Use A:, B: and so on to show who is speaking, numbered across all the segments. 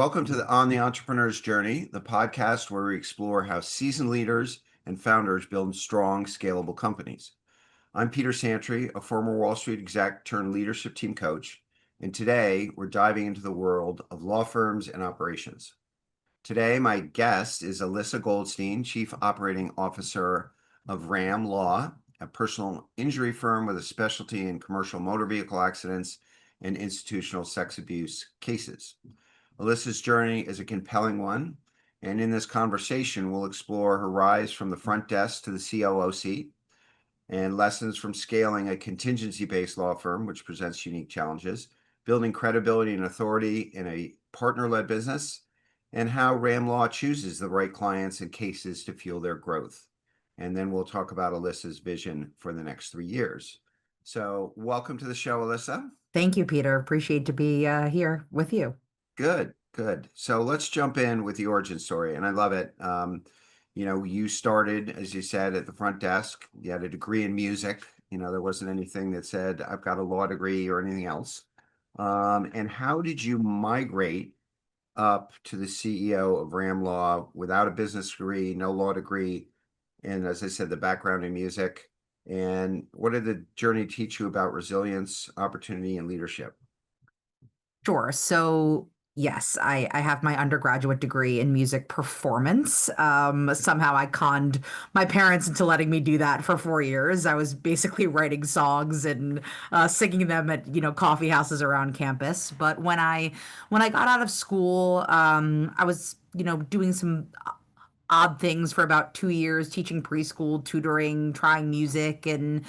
A: Welcome to On the Entrepreneur's Journey, the podcast where we explore how seasoned leaders and founders build strong, scalable companies. I'm Peter Santry, a former Wall Street exec turned leadership team coach, and today we're diving into the world of law firms and operations. Today, my guest is Elyssa Goldstein, Chief Operating Officer of Ram Law, a personal injury firm with a specialty in commercial motor vehicle accidents and institutional sex abuse cases. Alyssa's journey is a compelling one, and in this conversation, we'll explore her rise from the front desk to the COO seat and lessons from scaling a contingency-based law firm, which presents unique challenges, building credibility and authority in a partner-led business, and how Ram Law chooses the right clients and cases to fuel their growth. And then we'll talk about Alyssa's vision for the next 3 years. So welcome to the show, Alyssa.
B: Thank you, Peter. Appreciate to be here with you.
A: Good. So let's jump in with the origin story, and I love it. You started, as you said, at the front desk. You had a degree in music. There wasn't anything that said, I've got a law degree or anything else. And how did you migrate up to the CEO of Ram Law without a business degree, no law degree, and as I said, the background in music? And what did the journey teach you about resilience, opportunity, and leadership?
B: Sure. So yes, I have my undergraduate degree in music performance. Somehow I conned my parents into letting me do that for 4 years. I was basically writing songs and singing them at coffee houses around campus. But when I got out of school, I was doing some odd things for about 2 years, teaching preschool, tutoring, trying music, and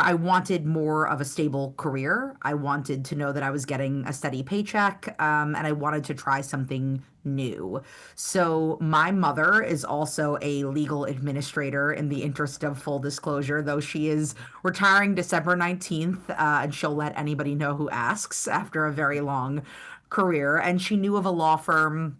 B: I wanted more of a stable career. I wanted to know that I was getting a steady paycheck, and I wanted to try something new. So my mother is also a legal administrator in the interest of full disclosure, though she is retiring December 19th, and she'll let anybody know who asks after a very long career. And she knew of a law firm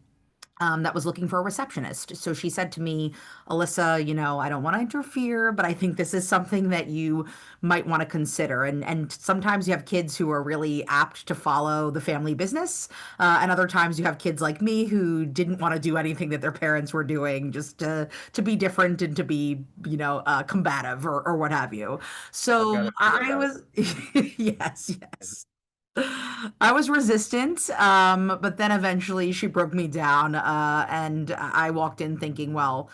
B: that was looking for a receptionist. So she said to me, Alyssa, I don't want to interfere, but I think this is something that you might want to consider. And sometimes you have kids who are really apt to follow the family business. And other times you have kids like me who didn't want to do anything that their parents were doing just to be different and to be, combative or what have you.
A: I've got
B: So
A: to feel
B: I
A: that.
B: was, yes. I was resistant, but then eventually she broke me down, and I walked in thinking, well,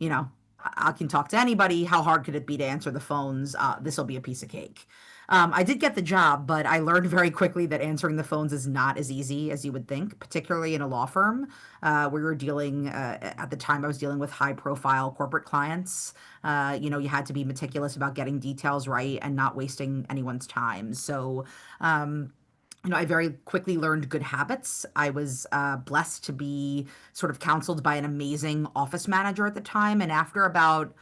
B: I can talk to anybody. How hard could it be to answer the phones? This will be a piece of cake. I did get the job, but I learned very quickly that answering the phones is not as easy as you would think, particularly in a law firm. We were dealing, at the time, I was dealing with high profile corporate clients. You had to be meticulous about getting details right and not wasting anyone's time. So, I very quickly learned good habits. I was blessed to be sort of counseled by an amazing office manager at the time. And after about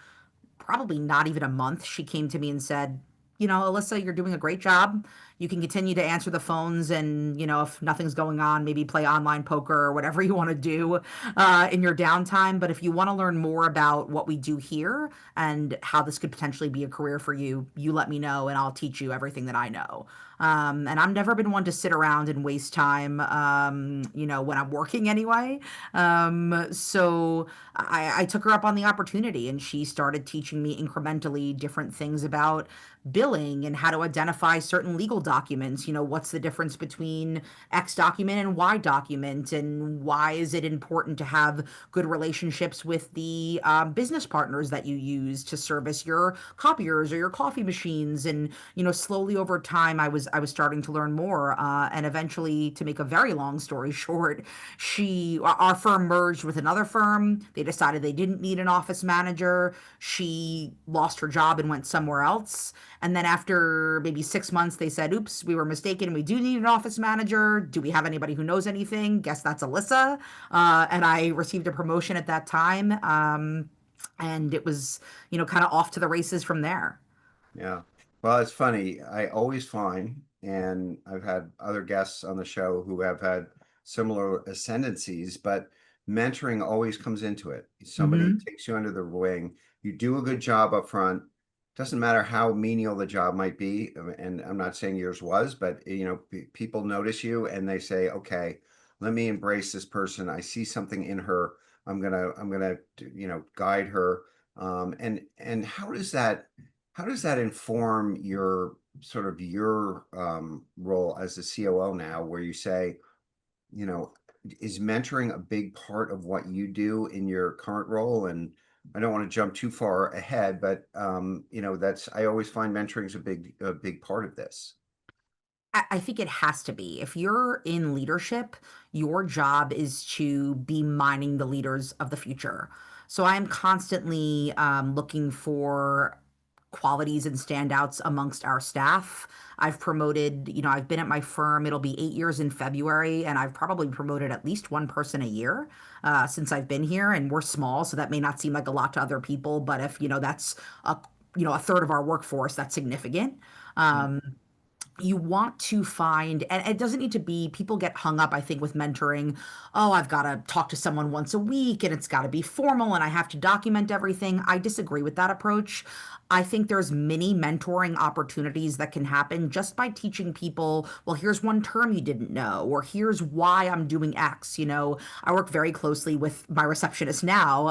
B: probably not even a month, she came to me and said, Alyssa, you're doing a great job. You can continue to answer the phones and, if nothing's going on, maybe play online poker or whatever you want to do in your downtime. But if you want to learn more about what we do here and how this could potentially be a career for you, you let me know and I'll teach you everything that I know. And I've never been one to sit around and waste time, when I'm working anyway. So I took her up on the opportunity and she started teaching me incrementally different things about billing and how to identify certain legal documents. What's the difference between X document and Y document, and why is it important to have good relationships with the business partners that you use to service your copiers or your coffee machines. And slowly over time, I was starting to learn more, and eventually, to make a very long story short, our firm merged with another firm. They decided they didn't need an office manager. She lost her job and went somewhere else. And then after maybe 6 months, they said, oops, we were mistaken. We do need an office manager. Do we have anybody who knows anything? Guess that's Alyssa. And I received a promotion at that time. And it was, kind of off to the races from there.
A: Yeah. Well, it's funny. I always find, and I've had other guests on the show who have had similar ascendancies, but mentoring always comes into it. Somebody
B: Hmm.
A: takes you under the wing. You do a good job up front. Doesn't matter how menial the job might be, and I'm not saying yours was, but people notice you and they say, okay, let me embrace this person. I see something in her. I'm gonna guide her. And how does that inform your sort of your role as the COO now, where you say, you know, is mentoring a big part of what you do in your current role? And I don't want to jump too far ahead, but that's I always find mentoring is a big part of this.
B: I think it has to be. If you're in leadership, your job is to be mining the leaders of the future. So I'm constantly looking for qualities and standouts amongst our staff. I've promoted, I've been at my firm, it'll be 8 years in February, and I've probably promoted at least one person a year since I've been here. And we're small, so that may not seem like a lot to other people, but if, that's a third of our workforce, that's significant.
A: Mm.
B: Um, you want to find, and it doesn't need to be, people get hung up, I think, with mentoring. Oh, I've got to talk to someone once a week and it's got to be formal and I have to document everything. I disagree with that approach. I think there's many mentoring opportunities that can happen just by teaching people, well, here's one term you didn't know, or here's why I'm doing X. I work very closely with my receptionist now,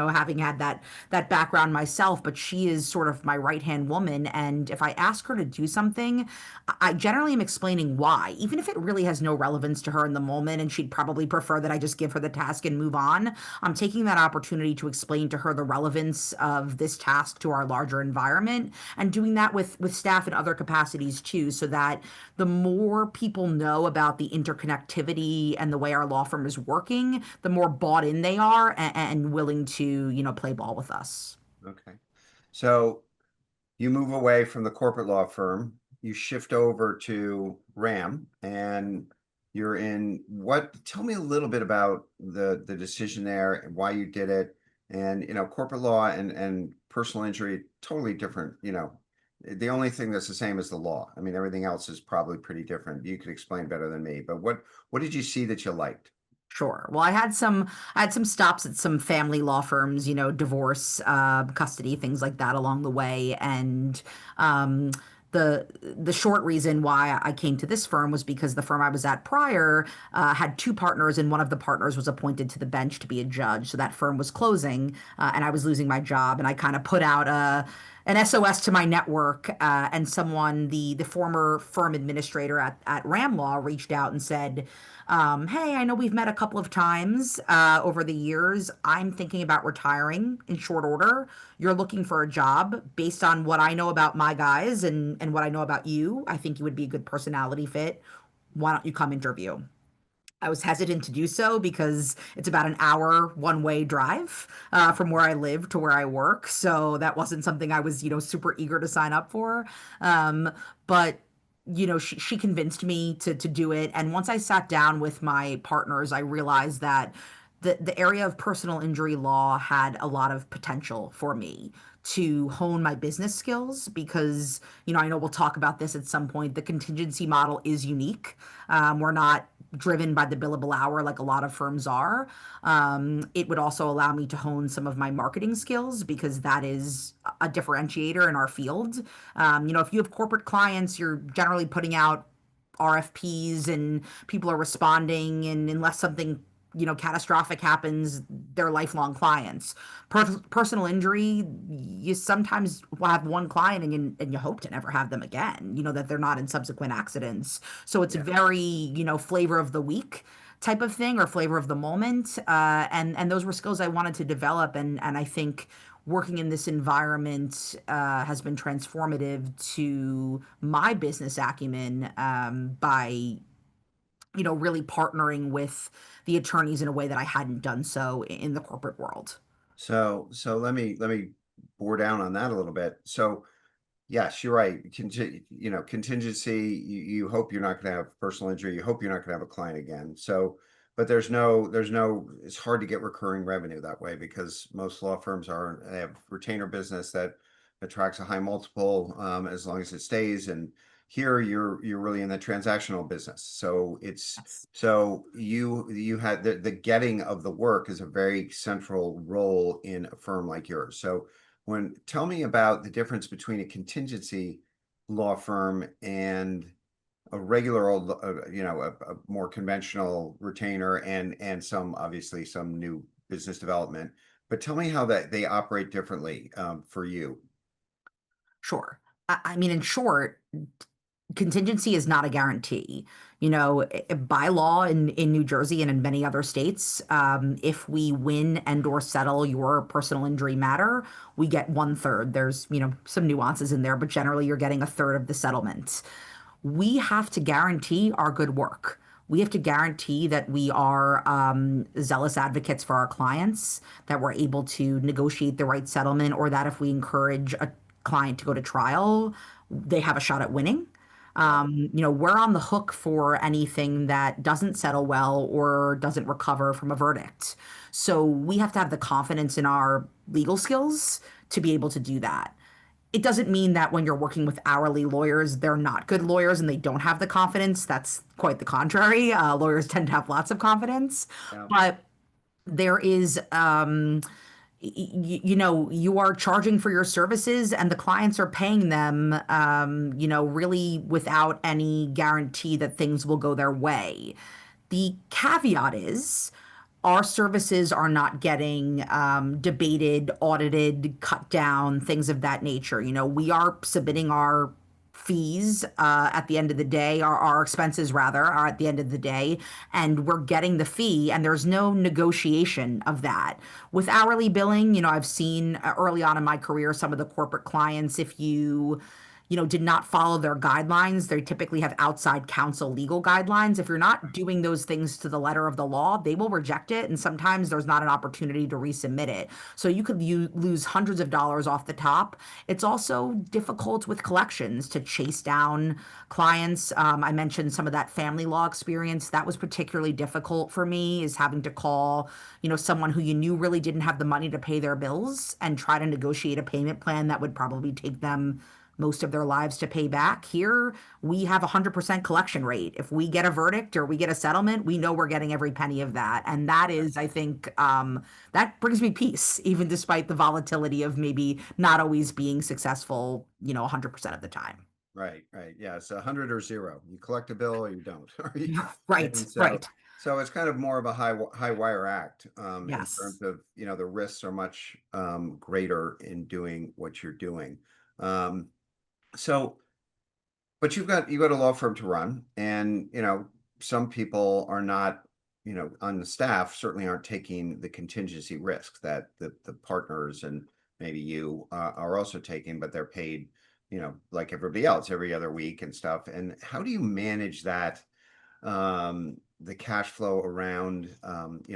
B: having had that background myself, but she is sort of my right-hand woman. And if I ask her to do something, I generally am explaining why, even if it really has no relevance to her in the moment and she'd probably prefer that I just give her the task and move on. I'm taking that opportunity to explain to her the relevance of this task to our larger environment and doing that with staff in other capacities too, so that the more people know about the interconnectivity and the way our law firm is working, the more bought in they are and willing to, play ball with us.
A: Okay. So you move away from the corporate law firm, you shift over to Ram, and you're in what? Tell me a little bit about the decision there and why you did it. And corporate law and personal injury, totally different. The only thing that's the same is the law. I mean, everything else is probably pretty different. You could explain better than me. But what did you see that you liked?
B: Sure. Well, I had some stops at some family law firms, divorce, custody, things like that along the way. And um, the short reason why I came to this firm was because the firm I was at prior had two partners, and one of the partners was appointed to the bench to be a judge. So that firm was closing, and I was losing my job. And I kind of put out an SOS to my network, and someone, the former firm administrator at Ram Law, reached out and said, hey, I know we've met a couple of times over the years. I'm thinking about retiring in short order. You're looking for a job based on what I know about my guys and what I know about you. I think you would be a good personality fit. Why don't you come interview? I was hesitant to do so because it's about an hour one-way drive from where I live to where I work. So that wasn't something I was, super eager to sign up for. But she convinced me to do it. And once I sat down with my partners, I realized that the area of personal injury law had a lot of potential for me to hone my business skills because, I know we'll talk about this at some point. The contingency model is unique. We're not driven by the billable hour like a lot of firms are. It would also allow me to hone some of my marketing skills because that is a differentiator in our field. If you have corporate clients, you're generally putting out RFPs and people are responding, and unless something catastrophic happens, they're lifelong clients. Personal injury, you sometimes will have one client and you hope to never have them again, that they're not in subsequent accidents. So it's
A: Yeah.
B: very, flavor of the week type of thing or flavor of the moment. And those were skills I wanted to develop. And I think working in this environment has been transformative to my business acumen by really partnering with the attorneys in a way that I hadn't done so in the corporate world.
A: So let me bore down on that a little bit. So yes, you're right. Contingency, you hope you're not going to have personal injury. You hope you're not going to have a client again. So, but it's hard to get recurring revenue that way because most law firms they have retainer business that attracts a high multiple as long as it stays. And here you're really in the transactional business. So
B: Yes.
A: you had the getting of the work is a very central role in a firm like yours. So tell me about the difference between a contingency law firm and a regular old, a more conventional retainer and some obviously some new business development. But tell me how that they operate differently for you.
B: Sure. I mean, in short, contingency is not a guarantee. You know, by law in New Jersey and in many other states, if we win and or settle your personal injury matter, we get one third. There's, some nuances in there, but generally you're getting a third of the settlement. We have to guarantee our good work. We have to guarantee that we are zealous advocates for our clients, that we're able to negotiate the right settlement, or that if we encourage a client to go to trial, they have a shot at winning.
A: Yeah.
B: We're on the hook for anything that doesn't settle well or doesn't recover from a verdict. So we have to have the confidence in our legal skills to be able to do that. It doesn't mean that when you're working with hourly lawyers, they're not good lawyers and they don't have the confidence. That's quite the contrary. Lawyers tend to have lots of confidence,
A: Yeah.
B: but there is, you are charging for your services and the clients are paying them, really without any guarantee that things will go their way. The caveat is our services are not getting debated, audited, cut down, things of that nature. We are submitting our fees at the end of the day, our expenses rather, are at the end of the day, and we're getting the fee, and there's no negotiation of that. With hourly billing, I've seen early on in my career some of the corporate clients, if you did not follow their guidelines. They typically have outside counsel legal guidelines. If you're not doing those things to the letter of the law, they will reject it. And sometimes there's not an opportunity to resubmit it. So you lose hundreds of dollars off the top. It's also difficult with collections to chase down clients. I mentioned some of that family law experience. That was particularly difficult for me, is having to call, someone who you knew really didn't have the money to pay their bills and try to negotiate a payment plan that would probably take them most of their lives to pay back. Here, we have a 100% collection rate. If we get a verdict or we get a settlement, we know we're getting every penny of that. And that is, I think, that brings me peace, even despite the volatility of maybe not always being successful, 100% of the time.
A: Right, right. Yeah, it's 100 or 0. You collect a bill or you don't.
B: Right,
A: And so
B: right.
A: so it's kind of more of a high wire act in terms
B: Yes.
A: of, the risks are much greater in doing what you're doing. Um, so but you got a law firm to run, and some people are not, on the staff certainly aren't taking the contingency risks that the partners and maybe you are also taking, but they're paid, like everybody else every other week and stuff. And how do you manage that, the cash flow around,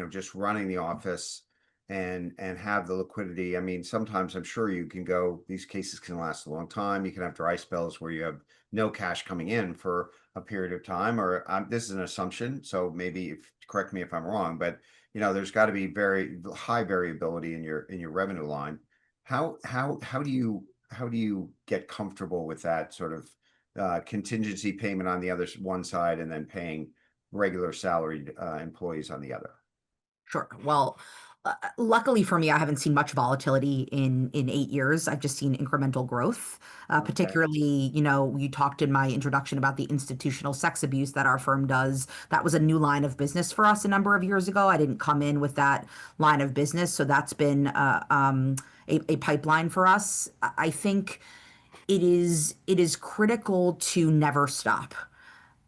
A: just running the office and have the liquidity? I mean, sometimes I'm sure you can go, these cases can last a long time. You can have dry spells where you have no cash coming in for a period of time, or this is an assumption, so maybe correct me if I'm wrong, but there's got to be very high variability in your revenue line. How do you get comfortable with that sort of contingency payment on the other one side and then paying regular salaried employees on the other?
B: Sure. Well, luckily for me, I haven't seen much volatility in 8 years. I've just seen incremental growth.
A: Okay.
B: Particularly, you talked in my introduction about the institutional sex abuse that our firm does. That was a new line of business for us a number of years ago. I didn't come in with that line of business, so that's been a pipeline for us. I think it is critical to never stop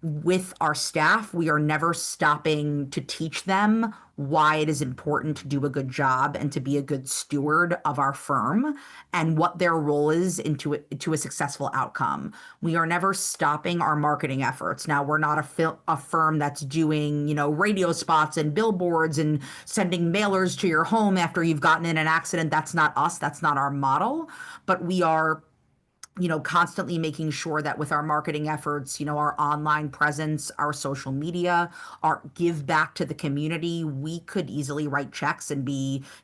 B: with our staff. We are never stopping to teach them why it is important to do a good job and to be a good steward of our firm and what their role is into a successful outcome. We are never stopping our marketing efforts. Now, we're not a firm that's doing, radio spots and billboards and sending mailers to your home after you've gotten in an accident. That's not us. That's not our model. But we are constantly making sure that with our marketing efforts, our online presence, our social media, our give back to the community, we could easily write checks and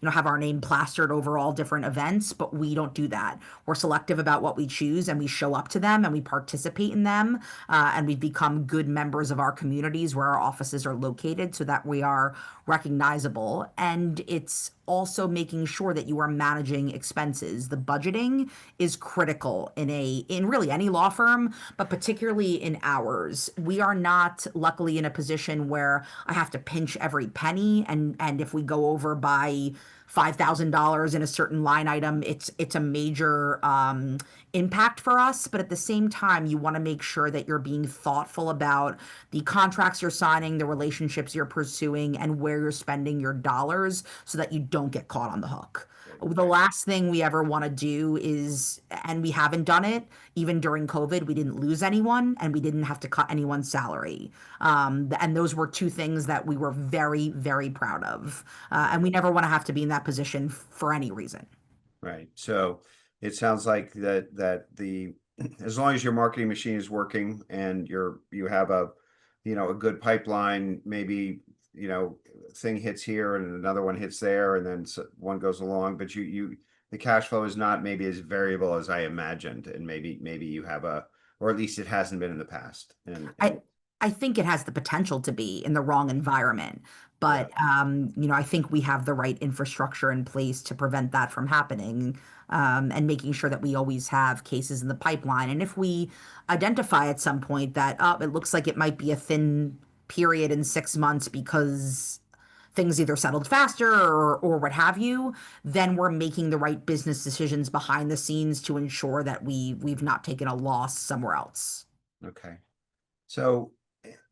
B: have our name plastered over all different events, but we don't do that. We're selective about what we choose and we show up to them and we participate in them. And we've become good members of our communities where our offices are located so that we are recognizable. And it's also making sure that you are managing expenses. The budgeting is critical in really any law firm, but particularly in ours. We are not luckily in a position where I have to pinch every penny, and if we go over by $5,000 in a certain line item, it's a major impact for us. But at the same time, you want to make sure that you're being thoughtful about the contracts you're signing, the relationships you're pursuing, and where you're spending your dollars so that you don't get caught on the hook. The
A: Right.
B: last thing we ever want to do is, and we haven't done it, even during COVID, we didn't lose anyone and we didn't have to cut anyone's salary. And those were two things that we were very, very proud of. And we never want to have to be in that position for any reason.
A: Right. So it sounds like that the as long as your marketing machine is working and you have a a good pipeline, maybe thing hits here and another one hits there and then one goes along, but you the cash flow is not maybe as variable as I imagined, and maybe you have a, or at least it hasn't been in the past. And
B: I I think it has the potential to be in the wrong environment,
A: yeah.
B: but I think we have the right infrastructure in place to prevent that from happening, and making sure that we always have cases in the pipeline. And if we identify at some point that it looks like it might be a thin period in 6 months because things either settled faster or what have you, then we're making the right business decisions behind the scenes to ensure that we've not taken a loss somewhere else.
A: Okay. So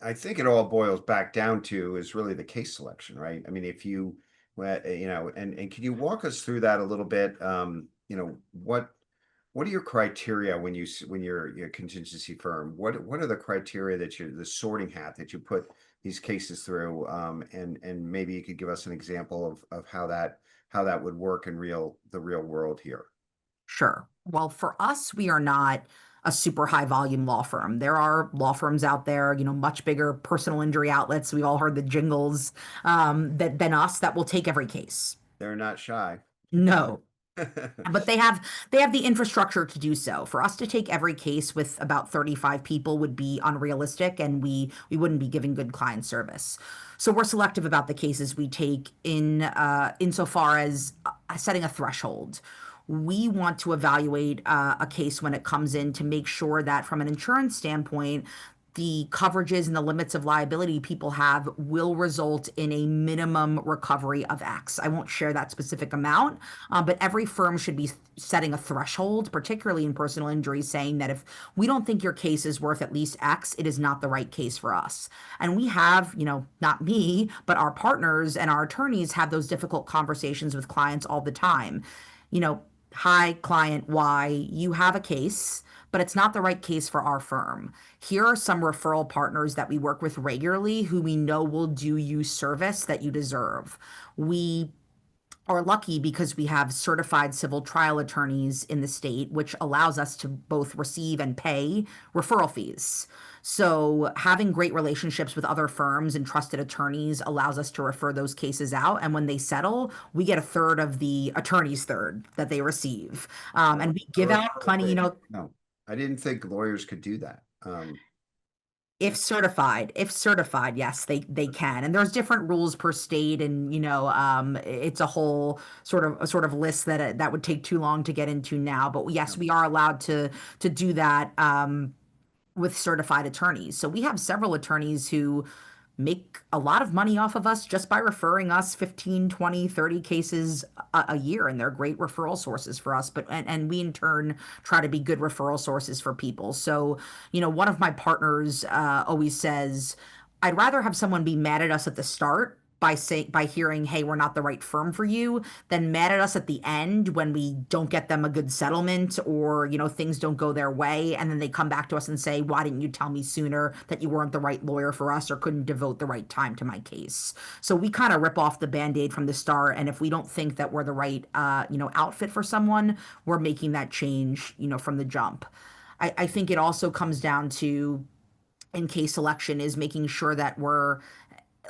A: I think it all boils back down to is really the case selection, right? I mean, if you, and can you walk us through that a little bit? What are your criteria when when you're a contingency firm? What are the criteria that the sorting hat that you put these cases through? And maybe you could give us an example of how that would work in the real world here.
B: Sure. Well, for us, we are not a super high volume law firm. There are law firms out there, much bigger personal injury outlets. We've all heard the jingles, that than us that will take every case.
A: They're not shy.
B: No, but they have the infrastructure to do so. For us to take every case with about 35 people would be unrealistic, and we wouldn't be giving good client service. So we're selective about the cases we take insofar as setting a threshold. We want to evaluate a case when it comes in to make sure that from an insurance standpoint, the coverages and the limits of liability people have will result in a minimum recovery of X. I won't share that specific amount, but every firm should be setting a threshold, particularly in personal injury, saying that if we don't think your case is worth at least X, it is not the right case for us. And we have, not me, but our partners and our attorneys have those difficult conversations with clients all the time. You know, Hi, client Y, you have a case, but it's not the right case for our firm. Here are some referral partners that we work with regularly who we know will do you service that you deserve. We are lucky because we have certified civil trial attorneys in the state, which allows us to both receive and pay referral fees. So, having great relationships with other firms and trusted attorneys allows us to refer those cases out. And when they settle, we get a third of the attorney's third that they receive. And we give out plenty,
A: No, I didn't think lawyers could do that.
B: if certified, yes, they can. And there's different rules per state, and it's a whole sort of list that would take too long to get into now. But
A: Yeah.
B: yes, we are allowed to do that with certified attorneys. So we have several attorneys who make a lot of money off of us just by referring us 15, 20, 30 cases a year, and they're great referral sources for us. And we in turn try to be good referral sources for people. So, one of my partners always says, I'd rather have someone be mad at us at the start by hearing, hey, we're not the right firm for you, than mad at us at the end when we don't get them a good settlement, or things don't go their way, and then they come back to us and say, why didn't you tell me sooner that you weren't the right lawyer for us or couldn't devote the right time to my case? So we kind of rip off the band-aid from the start, and if we don't think that we're the right outfit for someone, we're making that change from the jump. I think it also comes down to, in case selection, is making sure that we're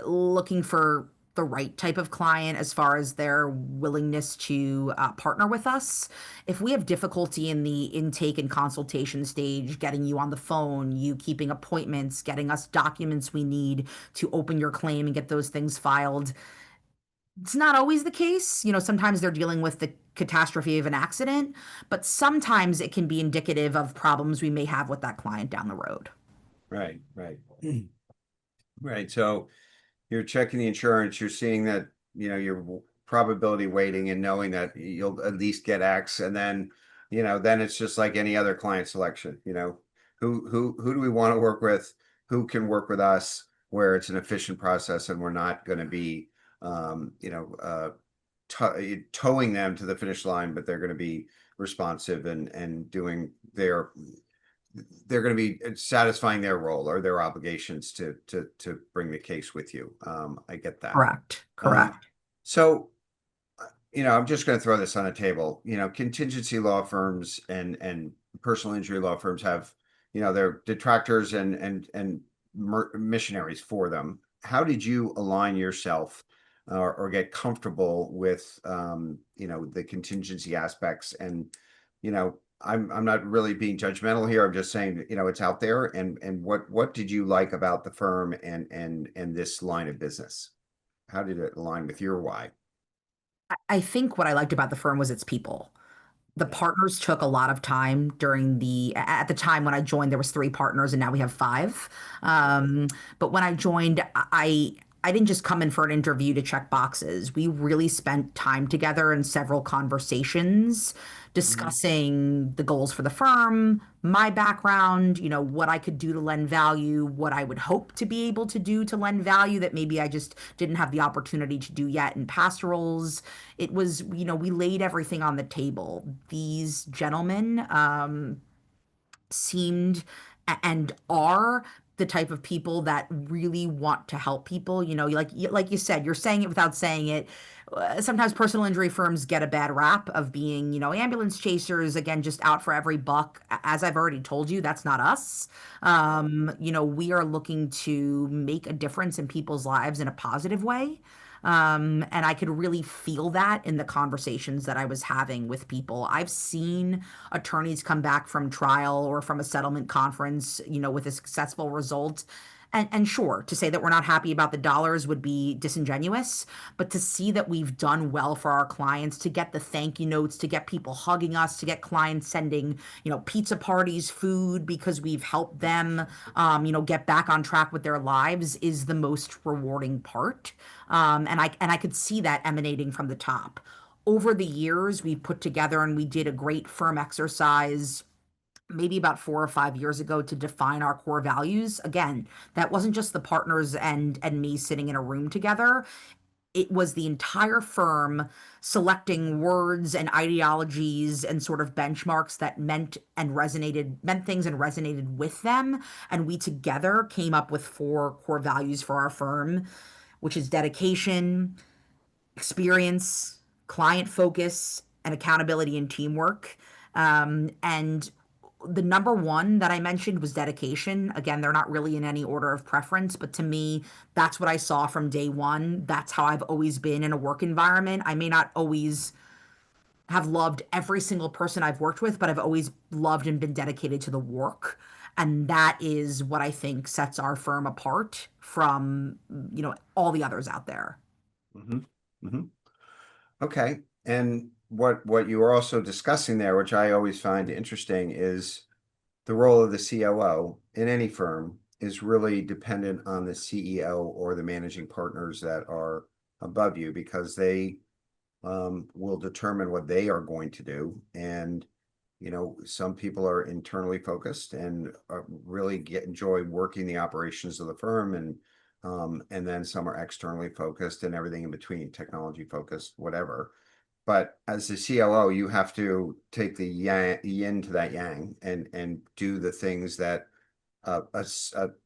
B: looking for the right type of client as far as their willingness to partner with us. If we have difficulty in the intake and consultation stage, getting you on the phone, you keeping appointments, getting us documents we need to open your claim and get those things filed, It's not always the case. Sometimes they're dealing with the catastrophe of an accident, but sometimes it can be indicative of problems we may have with that client down the road.
A: Right, right. Right. So you're checking the insurance, you're seeing that, your probability weighting and knowing that you'll at least get X, and then it's just like any other client selection, who do we want to work with, who can work with us, where it's an efficient process and we're not going to be, um, you know, uh, towing them to the finish line, but they're going to be responsive and doing they're going to be satisfying their role or their obligations to bring the case with you. I get that.
B: Correct.
A: Um,
B: Correct.
A: so I'm just going to throw this on the table. Contingency law firms and personal injury law firms have, their detractors and missionaries for them. How did you align yourself or get comfortable with, the contingency aspects? And, I'm not really being judgmental here. I'm just saying, it's out there. And what did you like about the firm and this line of business? How did it align with your why?
B: I think what I liked about the firm was its people. The
A: Yeah.
B: partners took a lot of time at the time when I joined, there was three partners and now we have five. But when I joined, I didn't just come in for an interview to check boxes. We really spent time together in several conversations
A: Mhm.
B: discussing the goals for the firm, my background, what I could do to lend value, what I would hope to be able to do to lend value that maybe I just didn't have the opportunity to do yet in past roles. It was, we laid everything on the table. These gentlemen seemed and are the type of people that really want to help people. Like you said, you're saying it without saying it. Sometimes personal injury firms get a bad rap of being, ambulance chasers, again, just out for every buck. As I've already told you, that's not us. We are looking to make a difference in people's lives in a positive way. And I could really feel that in the conversations that I was having with people. I've seen attorneys come back from trial or from a settlement conference, with a successful result. And sure, to say that we're not happy about the dollars would be disingenuous, but to see that we've done well for our clients, to get the thank you notes, to get people hugging us, to get clients sending, pizza parties, food because we've helped them, get back on track with their lives is the most rewarding part. And I could see that emanating from the top. Over the years, we put together and we did a great firm exercise maybe about 4 or 5 years ago to define our core values. Again, that wasn't just the partners and me sitting in a room together. It was the entire firm selecting words and ideologies and sort of benchmarks that meant things and resonated with them. And we together came up with four core values for our firm, which is dedication, experience, client focus, and accountability and teamwork. And the number one that I mentioned was dedication. Again, they're not really in any order of preference, but to me, that's what I saw from day one. That's how I've always been in a work environment. I may not always have loved every single person I've worked with, but I've always loved and been dedicated to the work. And that is what I think sets our firm apart from, all the others out there.
A: hmm hmm Okay. And what you were also discussing there, which I always find interesting, is the role of the COO in any firm is really dependent on the CEO or the managing partners that are above you, because they will determine what they are going to do. And some people are internally focused and really enjoy working the operations of the firm, and then some are externally focused and everything in between, technology focused, whatever. But as the COO, you have to take the yin to that yang and do the things that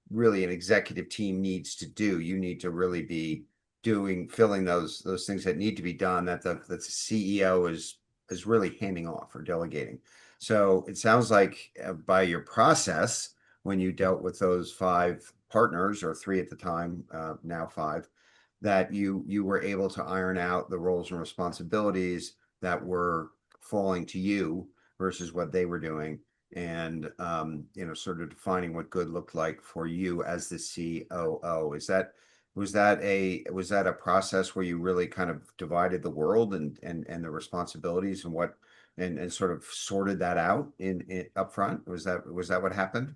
A: really an executive team needs to do. You need to really be filling those things that need to be done, that the CEO is really handing off or delegating. So it sounds like by your process, when you dealt with those five partners, or three at the time, now five, that you were able to iron out the roles and responsibilities that were falling to you versus what they were doing, and sort of defining what good looked like for you as the COO. Is that was that a process where you really kind of divided the world and the responsibilities and what and sort of sorted that out in up front? Was that what happened?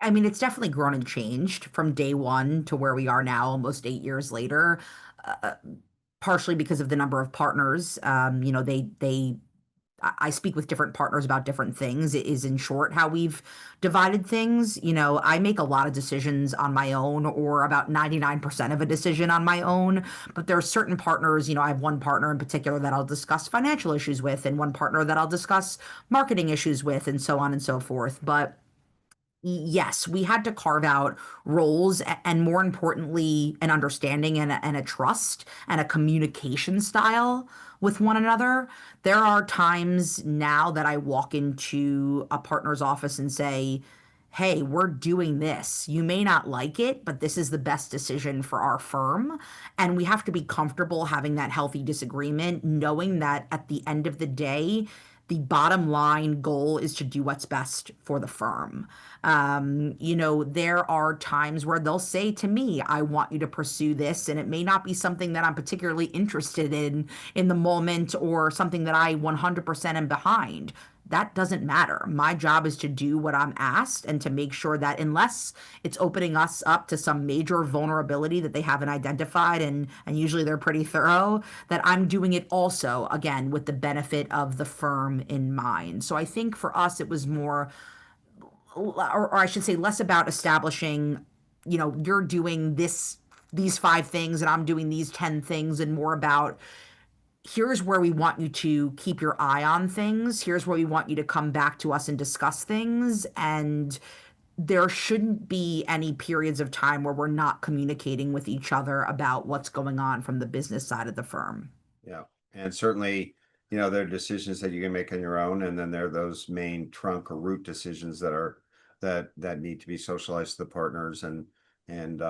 B: I mean, it's definitely grown and changed from day one to where we are now, almost 8 years later. Uh, Partially because of the number of partners. I speak with different partners about different things. It is in short how we've divided things. I make a lot of decisions on my own, or about 99% of a decision on my own. But there are certain partners, I have one partner in particular that I'll discuss financial issues with, and one partner that I'll discuss marketing issues with, and so on and so forth. But yes, we had to carve out roles and more importantly, an understanding and a trust and a communication style with one another. There are times now that I walk into a partner's office and say, "Hey, we're doing this. You may not like it, but this is the best decision for our firm." And we have to be comfortable having that healthy disagreement, knowing that at the end of the day, the bottom line goal is to do what's best for the firm. There are times where they'll say to me, "I want you to pursue this," and it may not be something that I'm particularly interested in the moment or something that I 100% am behind. That doesn't matter. My job is to do what I'm asked and to make sure that unless it's opening us up to some major vulnerability that they haven't identified, and usually they're pretty thorough, that I'm doing it also, again, with the benefit of the firm in mind. So I think for us, it was more, or I should say, less about establishing, you're doing these five things and I'm doing these 10 things, and more about here's where we want you to keep your eye on things. Here's where we want you to come back to us and discuss things. And there shouldn't be any periods of time where we're not communicating with each other about what's going on from the business side of the firm.
A: Yeah. And certainly, there are decisions that you can make on your own, and then there are those main trunk or root decisions that need to be socialized to the partners. And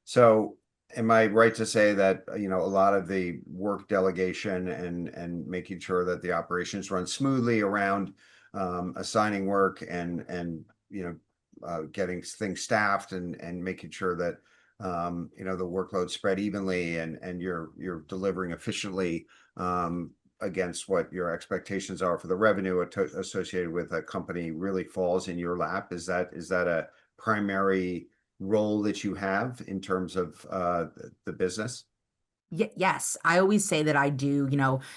A: so am I right to say that, a lot of the work delegation and making sure that the operations run smoothly around assigning work and getting things staffed and making sure that the workload spread evenly and you're delivering efficiently against what your expectations are for the revenue associated with a company really falls in your lap? Is that a primary role that you have in terms of the business?
B: Yes, I always say that I do.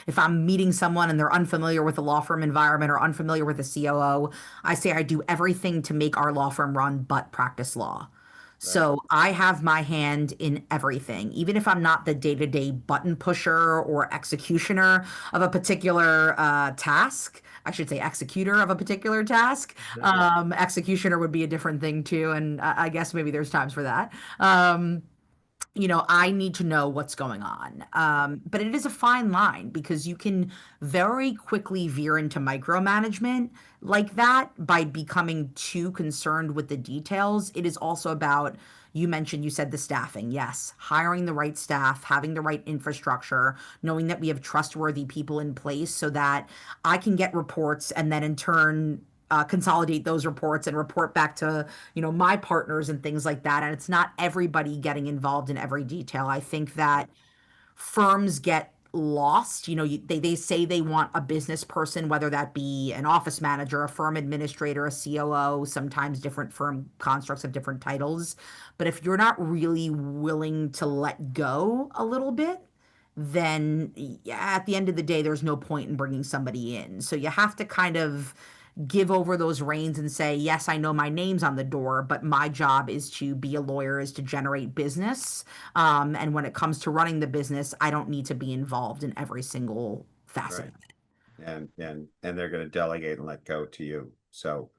B: If I'm meeting someone and they're unfamiliar with the law firm environment or unfamiliar with the COO, I say I do everything to make our law firm run but practice law.
A: Right.
B: So I have my hand in everything, even if I'm not the day-to-day button pusher or executioner of a particular task. I should say executor of a particular task.
A: Yeah.
B: Executioner would be a different thing too, and I guess maybe there's times for that. I need to know what's going on. But it is a fine line because you can very quickly veer into micromanagement like that by becoming too concerned with the details. It is also about, you said the staffing. Yes, hiring the right staff, having the right infrastructure, knowing that we have trustworthy people in place so that I can get reports and then in turn consolidate those reports and report back to my partners and things like that. And it's not everybody getting involved in every detail. I think that firms get lost. They say they want a business person, whether that be an office manager, a firm administrator, a COO. Sometimes different firm constructs have different titles. But if you're not really willing to let go a little bit, then yeah, at the end of the day, there's no point in bringing somebody in. So you have to kind of give over those reins and say, yes, I know my name's on the door, but my job is to be a lawyer, is to generate business. And when it comes to running the business, I don't need to be involved in every single facet
A: Right.
B: of it.
A: And they're going to delegate and let go to you. So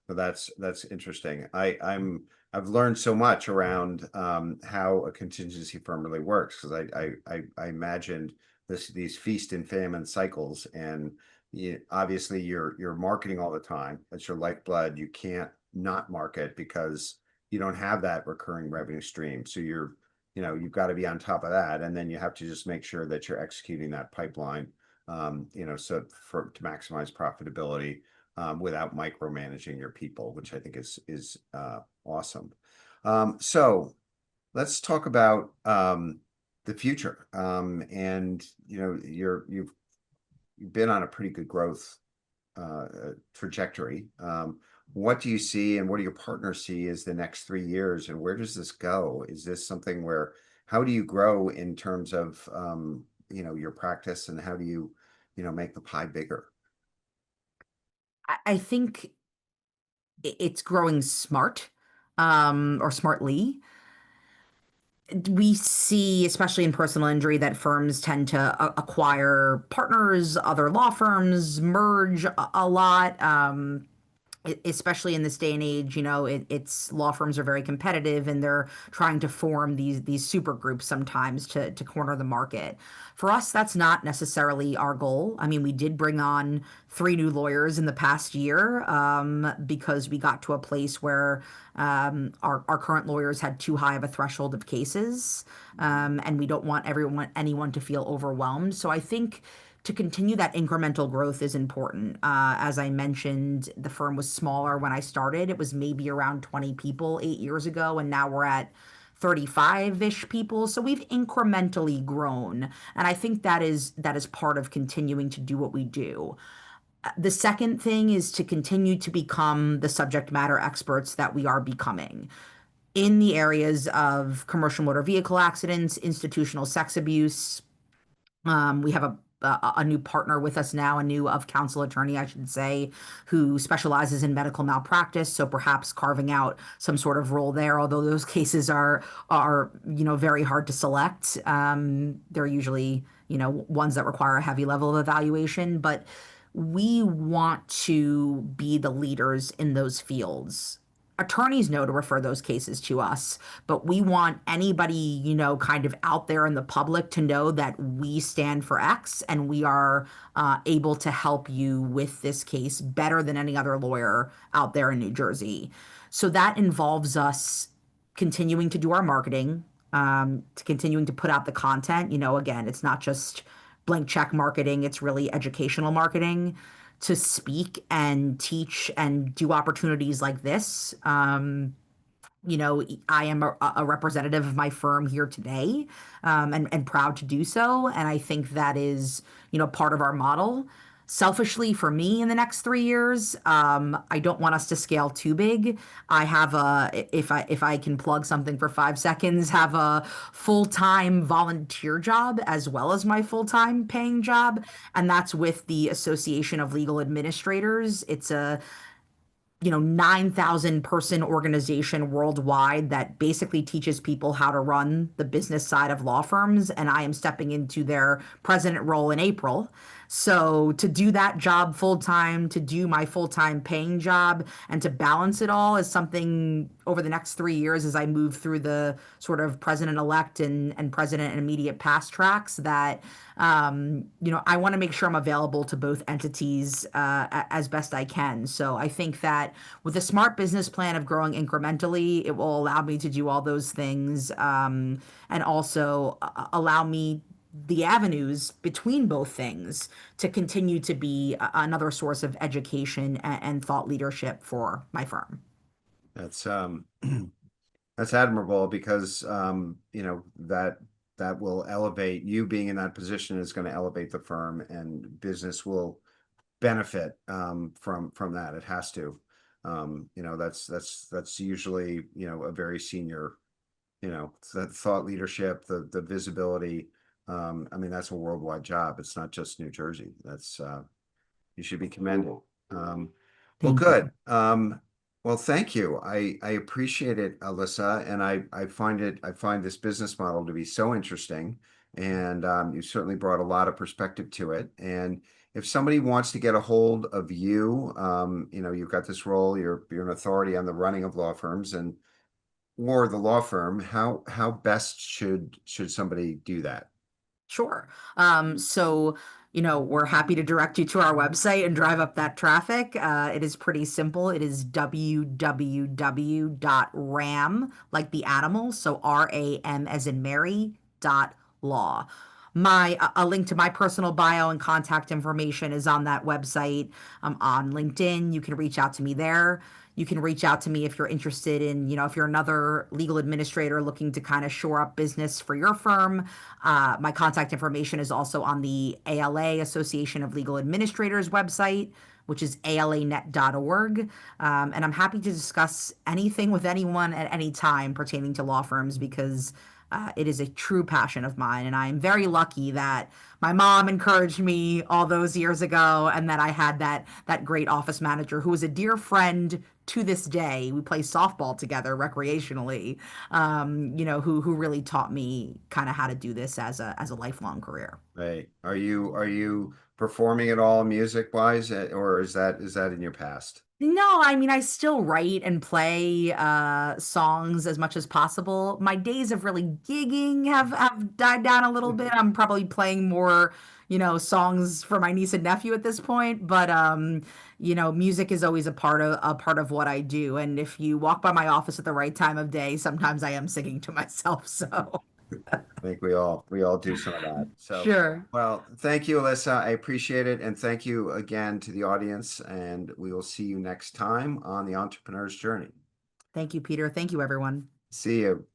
A: that's interesting. I've learned so much around how a contingency firm really works, because I imagined these feast and famine cycles, and obviously you're marketing all the time. That's your lifeblood. You can't not market because you don't have that recurring revenue stream. So you've got to be on top of that, and then you have to just make sure that you're executing that pipeline, so to maximize profitability without micromanaging your people, which I think is awesome. So let's talk about the future. And you've been on a pretty good growth trajectory. What do you see, and what do your partners see as the next 3 years, and where does this go? Is this something where how do you grow in terms of your practice, and how do you make the pie bigger?
B: I think it's growing smart, or smartly. We see, especially in personal injury, that firms tend to acquire partners, other law firms, merge a lot. Especially in this day and age, it's law firms are very competitive and they're trying to form these super groups sometimes to corner the market. For us, that's not necessarily our goal. I mean, we did bring on 3 new lawyers in the past year, because we got to a place where our current lawyers had too high of a threshold of cases, and we don't want anyone to feel overwhelmed. So I think to continue that incremental growth is important. As I mentioned, the firm was smaller when I started. It was maybe around 20 people 8 years ago, and now we're at 35-ish people. So we've incrementally grown. And I think that is part of continuing to do what we do. The second thing is to continue to become the subject matter experts that we are becoming in the areas of commercial motor vehicle accidents, institutional sex abuse. We have a new partner with us now, a new of counsel attorney, I should say, who specializes in medical malpractice. So perhaps carving out some sort of role there, although those cases are very hard to select. They're usually ones that require a heavy level of evaluation, but we want to be the leaders in those fields. Attorneys know to refer those cases to us, but we want anybody, kind of out there in the public to know that we stand for X and we are able to help you with this case better than any other lawyer out there in New Jersey. So that involves us continuing to do our marketing, to continuing to put out the content. Again, it's not just blank check marketing, it's really educational marketing to speak and teach and do opportunities like this. I am a representative of my firm here today, and proud to do so. And I think that is, part of our model. Selfishly, for me, in the next 3 years, I don't want us to scale too big. I have if I can plug something for 5 seconds, have a full-time volunteer job as well as my full-time paying job, and that's with the Association of Legal Administrators. It's a 9,000 person organization worldwide that basically teaches people how to run the business side of law firms. And I am stepping into their president role in April. So to do that job full time, to do my full time paying job, and to balance it all is something over the next 3 years as I move through the sort of president elect and president and immediate past tracks that I want to make sure I'm available to both entities as best I can. So I think that with a smart business plan of growing incrementally, it will allow me to do all those things, and also allow me the avenues between both things to continue to be another source of education and thought leadership for my firm.
A: That's that's admirable, because that will elevate you. Being in that position is going to elevate the firm, and business will benefit from that. It has to. That's usually a very senior, that thought leadership, the visibility. I mean, that's a worldwide job. It's not just New Jersey. That's you should be commended. Well,
B: Thank you.
A: good. Well, thank you. I appreciate it, Alyssa, and I find this business model to be so interesting, and you certainly brought a lot of perspective to it. And if somebody wants to get a hold of you, you've got this role, you're an authority on the running of law firms and or the law firm. How best should somebody do that?
B: Sure. So, we're happy to direct you to our website and drive up that traffic. It is pretty simple. It is www.ram, like the animal, so RAM as in Mary, dot law. A link to my personal bio and contact information is on that website. On LinkedIn. You can reach out to me there. You can reach out to me if you're interested in, if you're another legal administrator looking to kind of shore up business for your firm. My contact information is also on the ALA, Association of Legal Administrators website, which is alanet.org. And I'm happy to discuss anything with anyone at any time pertaining to law firms because it is a true passion of mine. And I'm very lucky that my mom encouraged me all those years ago and that I had that great office manager who was a dear friend to this day. We play softball together recreationally, who really taught me kind of how to do this as a lifelong career.
A: Right. Are you performing at all music wise, or is that in your past?
B: No, I mean, I still write and play songs as much as possible. My days of really gigging have died down a little bit. I'm probably playing more, songs for my niece and nephew at this point. But music is always a part of what I do. And if you walk by my office at the right time of day, sometimes I am singing to myself. So
A: I think we all do some of that. So,
B: sure.
A: well, thank you, Alyssa. I appreciate it, and thank you again to the audience. And we will see you next time on the Entrepreneur's Journey.
B: Thank you, Peter. Thank you, everyone.
A: See you.